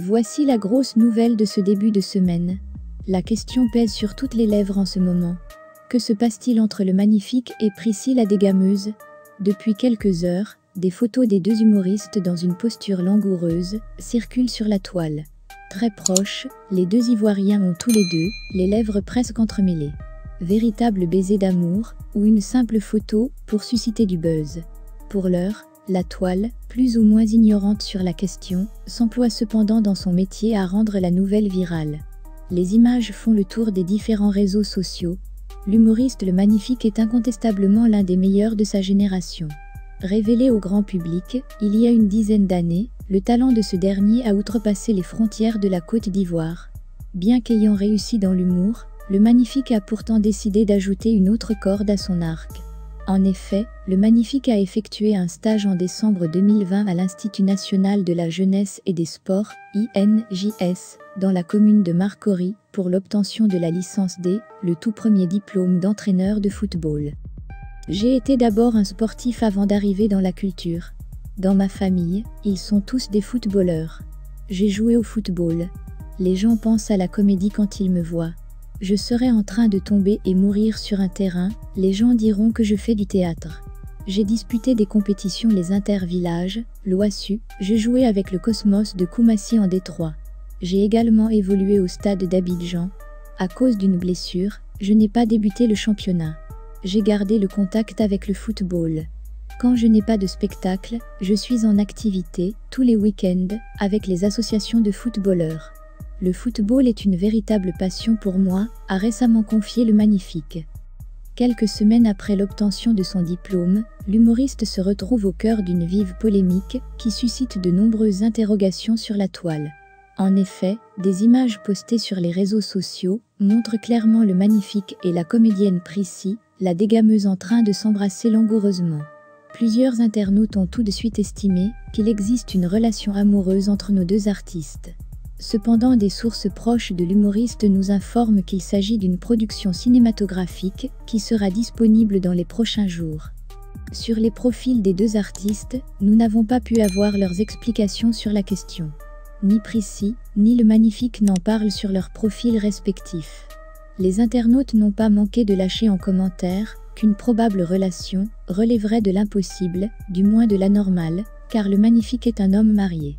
Voici la grosse nouvelle de ce début de semaine. La question pèse sur toutes les lèvres en ce moment. Que se passe-t-il entre le Magnifique et Prissy la dégameuse? Depuis quelques heures, des photos des deux humoristes dans une posture langoureuse circulent sur la toile. Très proches, les deux Ivoiriens ont tous les deux les lèvres presque entremêlées. Véritable baiser d'amour ou une simple photo pour susciter du buzz? Pour l'heure, la toile, plus ou moins ignorante sur la question, s'emploie cependant dans son métier à rendre la nouvelle virale. Les images font le tour des différents réseaux sociaux. L'humoriste Le Magnifique est incontestablement l'un des meilleurs de sa génération. Révélé au grand public, il y a une dizaine d'années, le talent de ce dernier a outrepassé les frontières de la Côte d'Ivoire. Bien qu'ayant réussi dans l'humour, Le Magnifique a pourtant décidé d'ajouter une autre corde à son arc. En effet, Le Magnifique a effectué un stage en décembre 2020 à l'Institut national de la jeunesse et des sports, INJS, dans la commune de Marcory, pour l'obtention de la licence D, le tout premier diplôme d'entraîneur de football. J'ai été d'abord un sportif avant d'arriver dans la culture. Dans ma famille, ils sont tous des footballeurs. J'ai joué au football. Les gens pensent à la comédie quand ils me voient. Je serai en train de tomber et mourir sur un terrain, les gens diront que je fais du théâtre. J'ai disputé des compétitions les intervillages, l'OASU, je jouais avec le Cosmos de Koumassi en Détroit. J'ai également évolué au stade d'Abidjan. À cause d'une blessure, je n'ai pas débuté le championnat. J'ai gardé le contact avec le football. Quand je n'ai pas de spectacle, je suis en activité, tous les week-ends, avec les associations de footballeurs. Le football est une véritable passion pour moi, a récemment confié Le Magnifique. Quelques semaines après l'obtention de son diplôme, l'humoriste se retrouve au cœur d'une vive polémique qui suscite de nombreuses interrogations sur la toile. En effet, des images postées sur les réseaux sociaux montrent clairement Le Magnifique et la comédienne Prissy, la dégameuse en train de s'embrasser langoureusement. Plusieurs internautes ont tout de suite estimé qu'il existe une relation amoureuse entre nos deux artistes. Cependant, des sources proches de l'humoriste nous informent qu'il s'agit d'une production cinématographique qui sera disponible dans les prochains jours. Sur les profils des deux artistes, nous n'avons pas pu avoir leurs explications sur la question. Ni Prissy, ni Le Magnifique n'en parlent sur leurs profils respectifs. Les internautes n'ont pas manqué de lâcher en commentaire qu'une probable relation relèverait de l'impossible, du moins de l'anormal, car Le Magnifique est un homme marié.